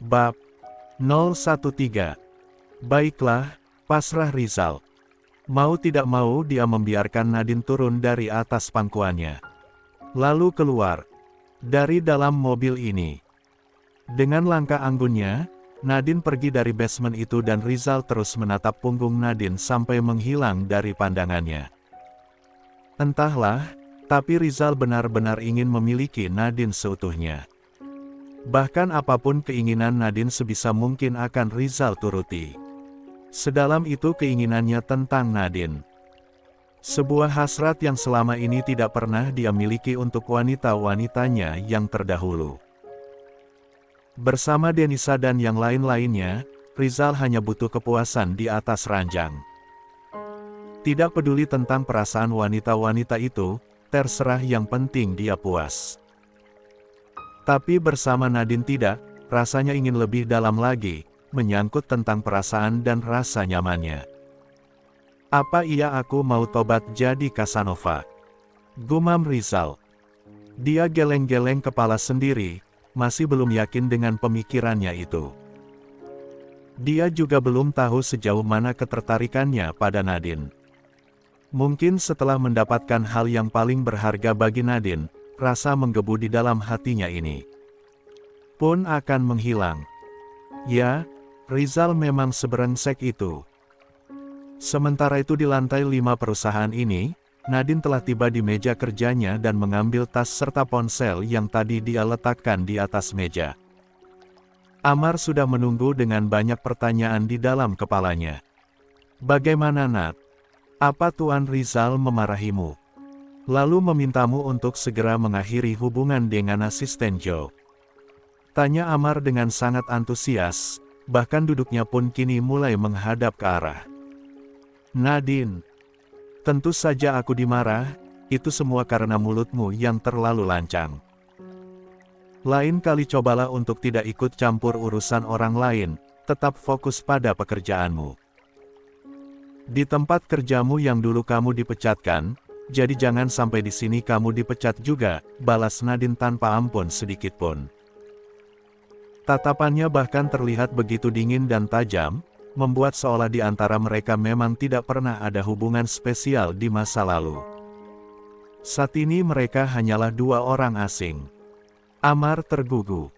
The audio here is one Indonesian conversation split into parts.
Bab 013. Baiklah, pasrah Rizal. Mau tidak mau dia membiarkan Nadine turun dari atas pangkuannya. Lalu keluar dari dalam mobil ini. Dengan langkah anggunnya, Nadine pergi dari basement itu dan Rizal terus menatap punggung Nadine sampai menghilang dari pandangannya. Entahlah, tapi Rizal benar-benar ingin memiliki Nadine seutuhnya. Bahkan apapun keinginan Nadine sebisa mungkin akan Rizal turuti. Sedalam itu keinginannya tentang Nadine. Sebuah hasrat yang selama ini tidak pernah dia miliki untuk wanita-wanitanya yang terdahulu. Bersama Denisa dan yang lain-lainnya, Rizal hanya butuh kepuasan di atas ranjang. Tidak peduli tentang perasaan wanita-wanita itu, terserah yang penting dia puas. Tapi bersama Nadine tidak, rasanya ingin lebih dalam lagi, menyangkut tentang perasaan dan rasa nyamannya. Apa iya aku mau tobat jadi Casanova? Gumam Rizal. Dia geleng-geleng kepala sendiri, masih belum yakin dengan pemikirannya itu. Dia juga belum tahu sejauh mana ketertarikannya pada Nadine. Mungkin setelah mendapatkan hal yang paling berharga bagi Nadine, rasa menggebu di dalam hatinya ini pun akan menghilang. Ya, Rizal memang seberengsek itu. Sementara itu di lantai 5 perusahaan ini, Nadine telah tiba di meja kerjanya dan mengambil tas serta ponsel yang tadi dia letakkan di atas meja. Amar sudah menunggu dengan banyak pertanyaan di dalam kepalanya. Bagaimana Nat? Apa Tuan Rizal memarahimu? Lalu memintamu untuk segera mengakhiri hubungan dengan asisten Joe. Tanya Amar dengan sangat antusias, bahkan duduknya pun kini mulai menghadap ke arah Nadine. Tentu saja aku dimarah, itu semua karena mulutmu yang terlalu lancang. Lain kali cobalah untuk tidak ikut campur urusan orang lain, tetap fokus pada pekerjaanmu. Di tempat kerjamu yang dulu kamu dipecatkan, jadi jangan sampai di sini kamu dipecat juga, balas Nadine tanpa ampun sedikitpun. Tatapannya bahkan terlihat begitu dingin dan tajam, membuat seolah di antara mereka memang tidak pernah ada hubungan spesial di masa lalu. Saat ini mereka hanyalah dua orang asing. Amar tergugu.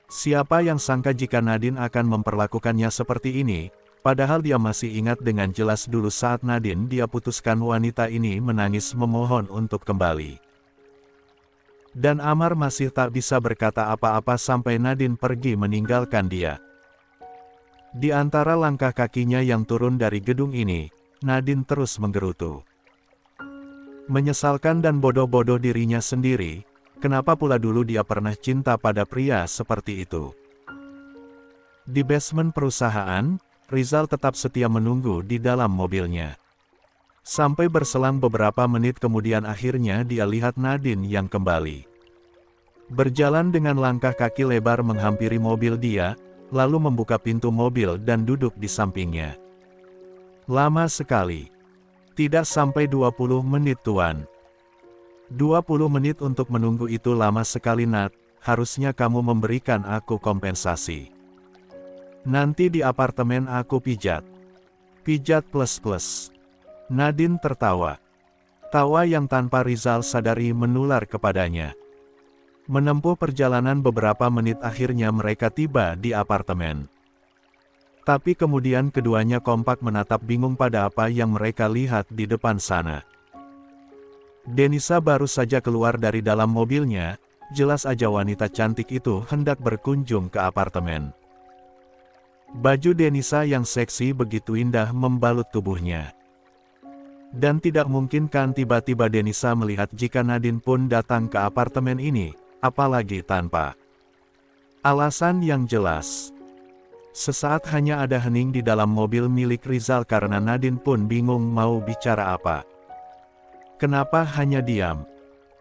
Siapa yang sangka jika Nadine akan memperlakukannya seperti ini? Padahal dia masih ingat dengan jelas dulu saat Nadine dia putuskan wanita ini menangis memohon untuk kembali. Dan Amar masih tak bisa berkata apa-apa sampai Nadine pergi meninggalkan dia. Di antara langkah kakinya yang turun dari gedung ini, Nadine terus menggerutu. Menyesalkan dan bodoh-bodoh dirinya sendiri, kenapa pula dulu dia pernah cinta pada pria seperti itu. Di basement perusahaan, Rizal tetap setia menunggu di dalam mobilnya. Sampai berselang beberapa menit kemudian akhirnya dia lihat Nadine yang kembali. Berjalan dengan langkah kaki lebar menghampiri mobil dia, lalu membuka pintu mobil dan duduk di sampingnya. Lama sekali. Tidak sampai 20 menit Tuan. 20 menit untuk menunggu itu lama sekali Nat, harusnya kamu memberikan aku kompensasi. Nanti di apartemen aku pijat. Pijat plus. Nadine tertawa. Tawa yang tanpa Rizal sadari menular kepadanya. Menempuh perjalanan beberapa menit akhirnya mereka tiba di apartemen. Tapi kemudian keduanya kompak menatap bingung pada apa yang mereka lihat di depan sana. Denisa baru saja keluar dari dalam mobilnya, jelas aja wanita cantik itu hendak berkunjung ke apartemen. Baju Denisa yang seksi begitu indah membalut tubuhnya. Dan tidak mungkin kan tiba-tiba Denisa melihat jika Nadine pun datang ke apartemen ini, apalagi tanpa alasan yang jelas. Sesaat hanya ada hening di dalam mobil milik Rizal karena Nadine pun bingung mau bicara apa. Kenapa hanya diam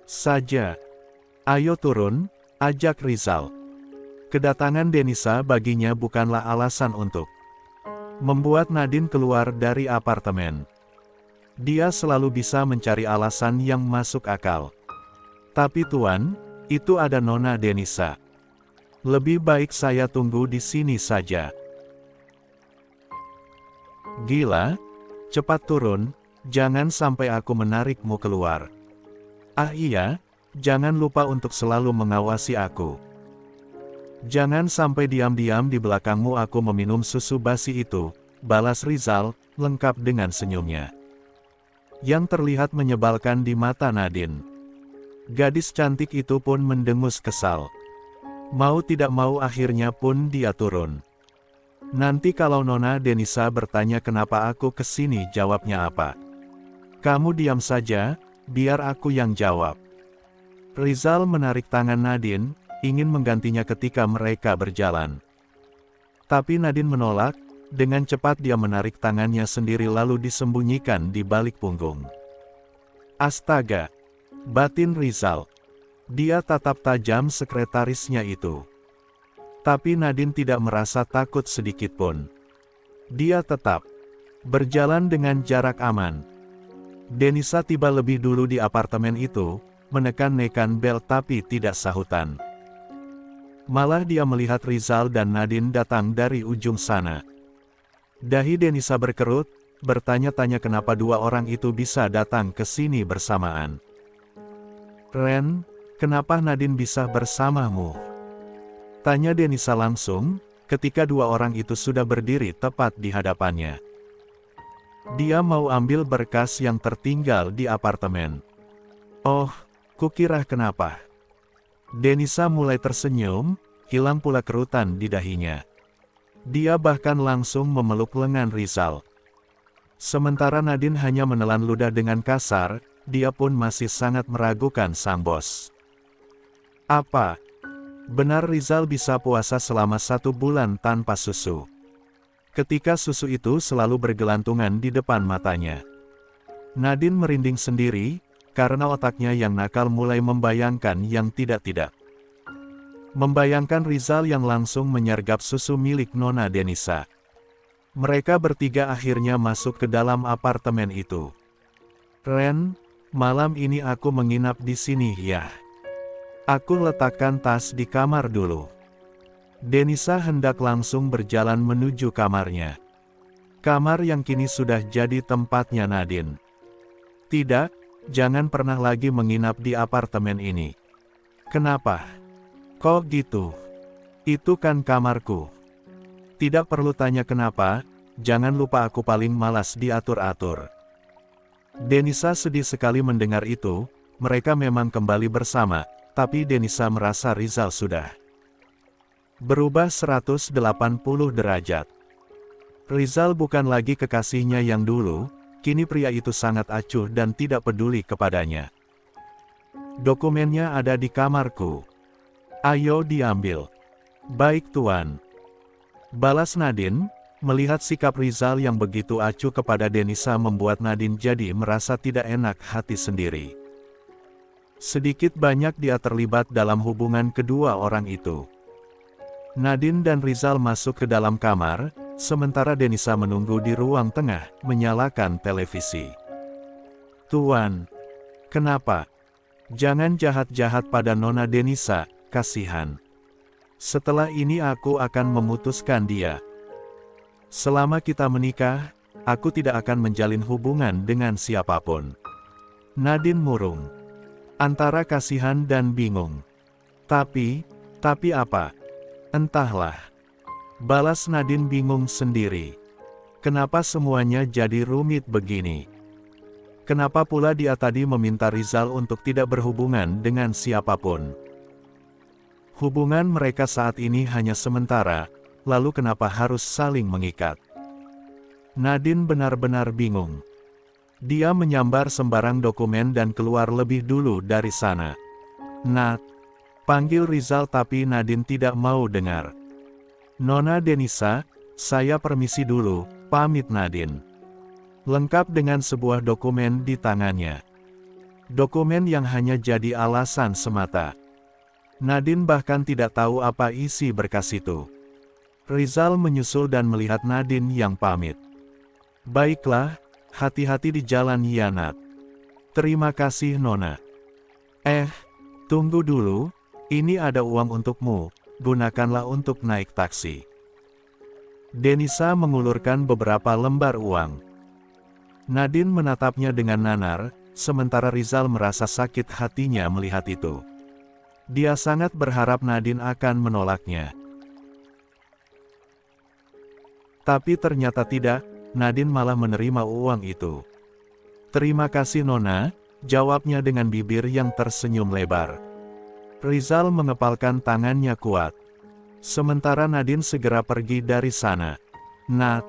saja? Ayo turun, ajak Rizal. Kedatangan Denisa baginya bukanlah alasan untuk membuat Nadine keluar dari apartemen. Dia selalu bisa mencari alasan yang masuk akal. Tapi Tuan, itu ada Nona Denisa. Lebih baik saya tunggu di sini saja. Gila, cepat turun, jangan sampai aku menarikmu keluar. Ah iya, jangan lupa untuk selalu mengawasi aku. Jangan sampai diam-diam di belakangmu aku meminum susu basi itu, balas Rizal, lengkap dengan senyumnya. Yang terlihat menyebalkan di mata Nadine. Gadis cantik itu pun mendengus kesal. Mau tidak mau akhirnya pun dia turun. Nanti kalau Nona Denisa bertanya kenapa aku kesini jawabnya apa? Kamu diam saja, biar aku yang jawab. Rizal menarik tangan Nadine, ingin menggantinya ketika mereka berjalan. Tapi Nadine menolak, dengan cepat dia menarik tangannya sendiri lalu disembunyikan di balik punggung. Astaga! Batin Rizal. Dia tatap tajam sekretarisnya itu. Tapi Nadine tidak merasa takut sedikitpun. Dia tetap berjalan dengan jarak aman. Denisa tiba lebih dulu di apartemen itu, menekan-nekan bel tapi tidak sahutan. Malah dia melihat Rizal dan Nadine datang dari ujung sana. Dahi Denisa berkerut, bertanya-tanya kenapa dua orang itu bisa datang ke sini bersamaan. Ren, kenapa Nadine bisa bersamamu? Tanya Denisa langsung, ketika dua orang itu sudah berdiri tepat di hadapannya. Dia mau ambil berkas yang tertinggal di apartemen. Oh, kukira kenapa? Denisa mulai tersenyum, hilang pula kerutan di dahinya. Dia bahkan langsung memeluk lengan Rizal. Sementara Nadine hanya menelan ludah dengan kasar, dia pun masih sangat meragukan sang bos. Apa? Benar Rizal bisa puasa selama 1 bulan tanpa susu? Ketika susu itu selalu bergelantungan di depan matanya. Nadine merinding sendiri, karena otaknya yang nakal mulai membayangkan yang tidak-tidak. Membayangkan Rizal yang langsung menyergap susu milik Nona Denisa. Mereka bertiga akhirnya masuk ke dalam apartemen itu. Ren, malam ini aku menginap di sini ya. Aku letakkan tas di kamar dulu. Denisa hendak langsung berjalan menuju kamarnya. Kamar yang kini sudah jadi tempatnya Nadine. Tidak, jangan pernah lagi menginap di apartemen ini. Kenapa? Kok gitu? Itu kan kamarku. Tidak perlu tanya kenapa, jangan lupa aku paling malas diatur-atur. Denisa sedih sekali mendengar itu, mereka memang kembali bersama, tapi Denisa merasa Rizal sudah berubah 180 derajat. Rizal bukan lagi kekasihnya yang dulu, kini pria itu sangat acuh dan tidak peduli kepadanya. Dokumennya ada di kamarku. Ayo diambil. Baik tuan. Balas Nadine, melihat sikap Rizal yang begitu acuh kepada Denisa membuat Nadine jadi merasa tidak enak hati sendiri. Sedikit banyak dia terlibat dalam hubungan kedua orang itu. Nadine dan Rizal masuk ke dalam kamar, sementara Denisa menunggu di ruang tengah, menyalakan televisi. Tuan, kenapa? Jangan jahat-jahat pada Nona Denisa, kasihan. Setelah ini aku akan memutuskan dia. Selama kita menikah, aku tidak akan menjalin hubungan dengan siapapun. Nadine murung. Antara kasihan dan bingung. Tapi apa? Entahlah. Balas Nadine bingung sendiri. Kenapa semuanya jadi rumit begini? Kenapa pula dia tadi meminta Rizal untuk tidak berhubungan dengan siapapun? Hubungan mereka saat ini hanya sementara, lalu kenapa harus saling mengikat? Nadine benar-benar bingung. Dia menyambar sembarang dokumen dan keluar lebih dulu dari sana. Nat, panggil Rizal tapi Nadine tidak mau dengar. Nona Denisa, saya permisi dulu, pamit Nadine. Lengkap dengan sebuah dokumen di tangannya. Dokumen yang hanya jadi alasan semata. Nadine bahkan tidak tahu apa isi berkas itu. Rizal menyusul dan melihat Nadine yang pamit. Baiklah, hati-hati di jalan ya Nat. Terima kasih Nona. Tunggu dulu, ini ada uang untukmu, gunakanlah untuk naik taksi. Denisa mengulurkan beberapa lembar uang. Nadine menatapnya dengan nanar, sementara Rizal merasa sakit hatinya melihat itu. Dia sangat berharap Nadine akan menolaknya. Tapi ternyata tidak, Nadine malah menerima uang itu. "Terima kasih Nona," jawabnya dengan bibir yang tersenyum lebar. Rizal mengepalkan tangannya kuat. Sementara Nadine segera pergi dari sana. "Nat,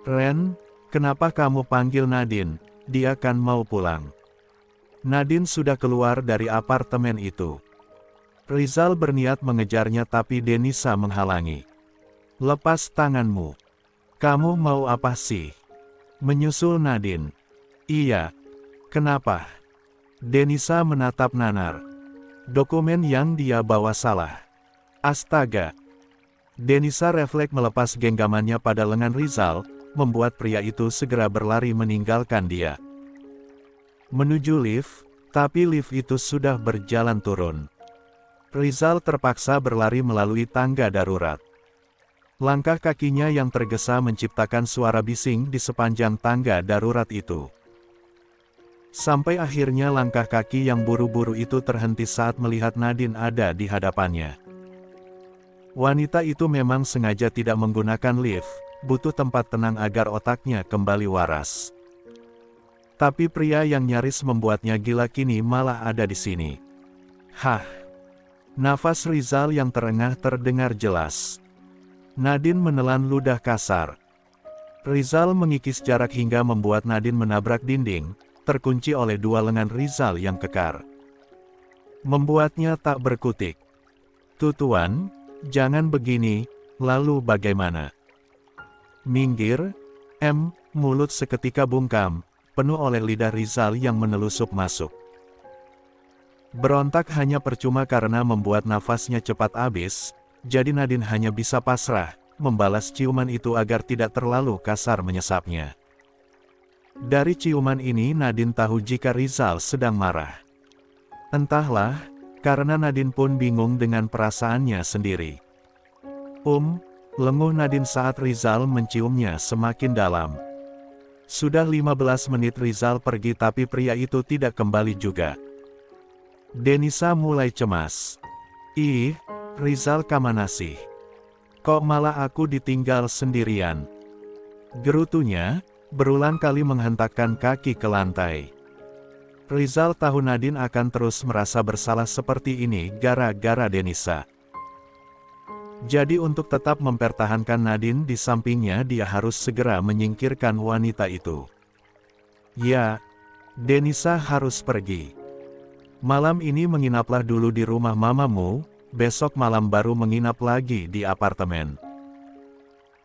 Ren, kenapa kamu panggil Nadine? Dia kan mau pulang." Nadine sudah keluar dari apartemen itu. Rizal berniat mengejarnya tapi Denisa menghalangi. "Lepas tanganmu. Kamu mau apa sih?" menyusul Nadine. "Iya. Kenapa?" Denisa menatap nanar. "Dokumen yang dia bawa salah." Astaga. Denisa refleks melepas genggamannya pada lengan Rizal, membuat pria itu segera berlari meninggalkan dia. Menuju lift, tapi lift itu sudah berjalan turun. Rizal terpaksa berlari melalui tangga darurat. Langkah kakinya yang tergesa menciptakan suara bising di sepanjang tangga darurat itu. Sampai akhirnya langkah kaki yang buru-buru itu terhenti saat melihat Nadine ada di hadapannya. Wanita itu memang sengaja tidak menggunakan lift, butuh tempat tenang agar otaknya kembali waras. Tapi pria yang nyaris membuatnya gila kini malah ada di sini. Hah! Nafas Rizal yang terengah terdengar jelas. Nadine menelan ludah kasar. Rizal mengikis jarak hingga membuat Nadine menabrak dinding, terkunci oleh dua lengan Rizal yang kekar. Membuatnya tak berkutik. "Tuan, jangan begini, lalu bagaimana?" "Minggir." Mulut seketika bungkam, penuh oleh lidah Rizal yang menelusup masuk. Berontak hanya percuma karena membuat nafasnya cepat habis, jadi Nadine hanya bisa pasrah, membalas ciuman itu agar tidak terlalu kasar menyesapnya. Dari ciuman ini Nadine tahu jika Rizal sedang marah. Entahlah, karena Nadine pun bingung dengan perasaannya sendiri. Lenguh Nadine saat Rizal menciumnya semakin dalam. Sudah 15 menit Rizal pergi tapi pria itu tidak kembali juga. Denisa mulai cemas. "Ih, Rizal kemana sih? Kok malah aku ditinggal sendirian?" Gerutunya, berulang kali menghentakkan kaki ke lantai. Rizal tahu Nadine akan terus merasa bersalah seperti ini gara-gara Denisa. Jadi untuk tetap mempertahankan Nadine di sampingnya dia harus segera menyingkirkan wanita itu. Ya, Denisa harus pergi. "Malam ini menginaplah dulu di rumah mamamu, besok malam baru menginap lagi di apartemen.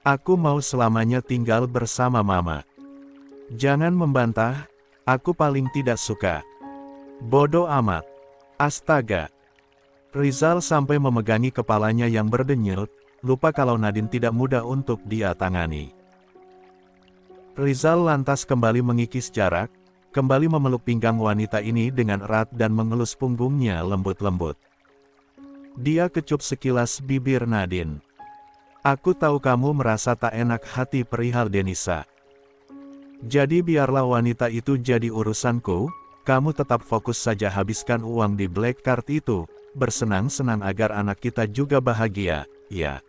Aku mau selamanya tinggal bersama mama. Jangan membantah, aku paling tidak suka." "Bodoh amat." Astaga. Rizal sampai memegangi kepalanya yang berdenyut, lupa kalau Nadine tidak mudah untuk dia tangani. Rizal lantas kembali mengikis jarak, kembali memeluk pinggang wanita ini dengan erat dan mengelus punggungnya lembut-lembut. Dia kecup sekilas bibir Nadine. "Aku tahu kamu merasa tak enak hati perihal Denisa. Jadi biarlah wanita itu jadi urusanku, kamu tetap fokus saja habiskan uang di black card itu, bersenang-senang agar anak kita juga bahagia, ya."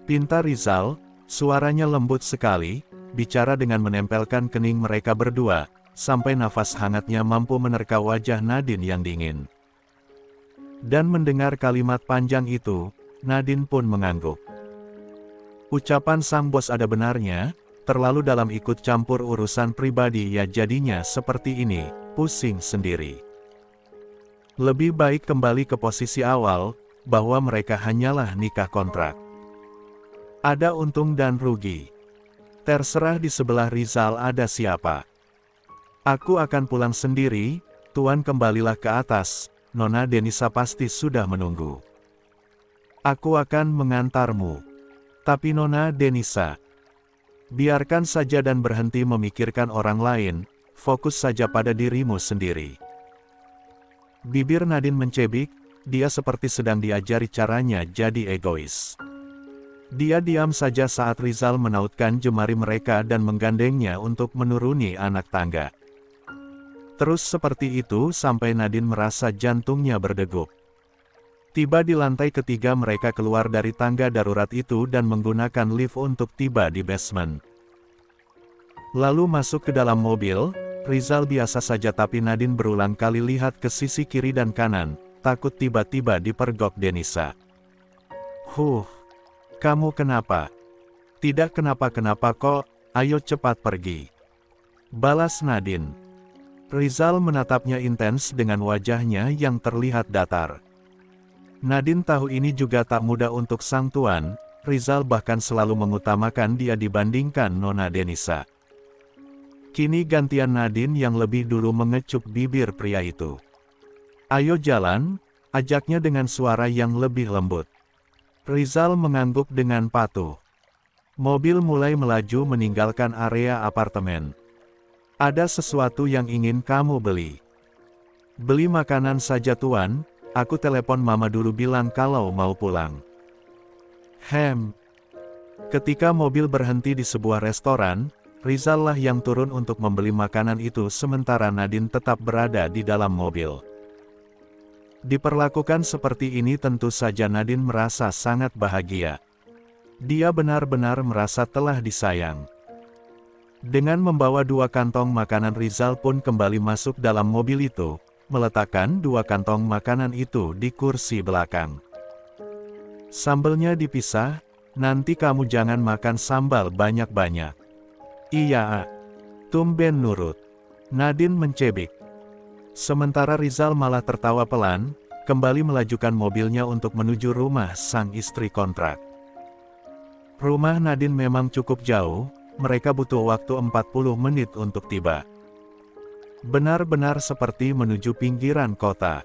Pinta Rizal, suaranya lembut sekali, bicara dengan menempelkan kening mereka berdua, sampai nafas hangatnya mampu menerka wajah Nadine yang dingin. Dan mendengar kalimat panjang itu, Nadine pun mengangguk. Ucapan sang bos ada benarnya, terlalu dalam ikut campur urusan pribadi ya jadinya seperti ini, pusing sendiri. Lebih baik kembali ke posisi awal, bahwa mereka hanyalah nikah kontrak. Ada untung dan rugi. Terserah di sebelah Rizal ada siapa. "Aku akan pulang sendiri, Tuan kembalilah ke atas, Nona Denisa pasti sudah menunggu. Aku akan mengantarmu. Tapi Nona Denisa, biarkan saja dan berhenti memikirkan orang lain, fokus saja pada dirimu sendiri." Bibir Nadine mencebik, dia seperti sedang diajari caranya jadi egois. Dia diam saja saat Rizal menautkan jemari mereka dan menggandengnya untuk menuruni anak tangga. Terus seperti itu sampai Nadine merasa jantungnya berdegup. Tiba di lantai ketiga mereka keluar dari tangga darurat itu dan menggunakan lift untuk tiba di basement. Lalu masuk ke dalam mobil, Rizal biasa saja tapi Nadine berulang kali lihat ke sisi kiri dan kanan, takut tiba-tiba dipergok Denisa. Kamu kenapa? Tidak kenapa-kenapa kok, ayo cepat pergi. Balas Nadine. Rizal menatapnya intens dengan wajahnya yang terlihat datar. Nadine tahu ini juga tak mudah untuk sang tuan, Rizal bahkan selalu mengutamakan dia dibandingkan Nona Denisa. Kini gantian Nadine yang lebih dulu mengecup bibir pria itu. Ayo jalan, ajaknya dengan suara yang lebih lembut. Rizal mengangguk dengan patuh. Mobil mulai melaju meninggalkan area apartemen. Ada sesuatu yang ingin kamu beli. Beli makanan saja tuan. Aku telepon mama dulu bilang kalau mau pulang. Ketika mobil berhenti di sebuah restoran, Rizal lah yang turun untuk membeli makanan itu sementara Nadine tetap berada di dalam mobil. Diperlakukan seperti ini tentu saja Nadine merasa sangat bahagia. Dia benar-benar merasa telah disayang. Dengan membawa 2 kantong makanan Rizal pun kembali masuk dalam mobil itu, meletakkan 2 kantong makanan itu di kursi belakang. Sambelnya dipisah, nanti kamu jangan makan sambal banyak-banyak. Iya, tumben nurut. Nadine mencebik. Sementara Rizal malah tertawa pelan, kembali melajukan mobilnya untuk menuju rumah sang istri kontrak. Rumah Nadine memang cukup jauh, mereka butuh waktu 40 menit untuk tiba. Benar-benar seperti menuju pinggiran kota.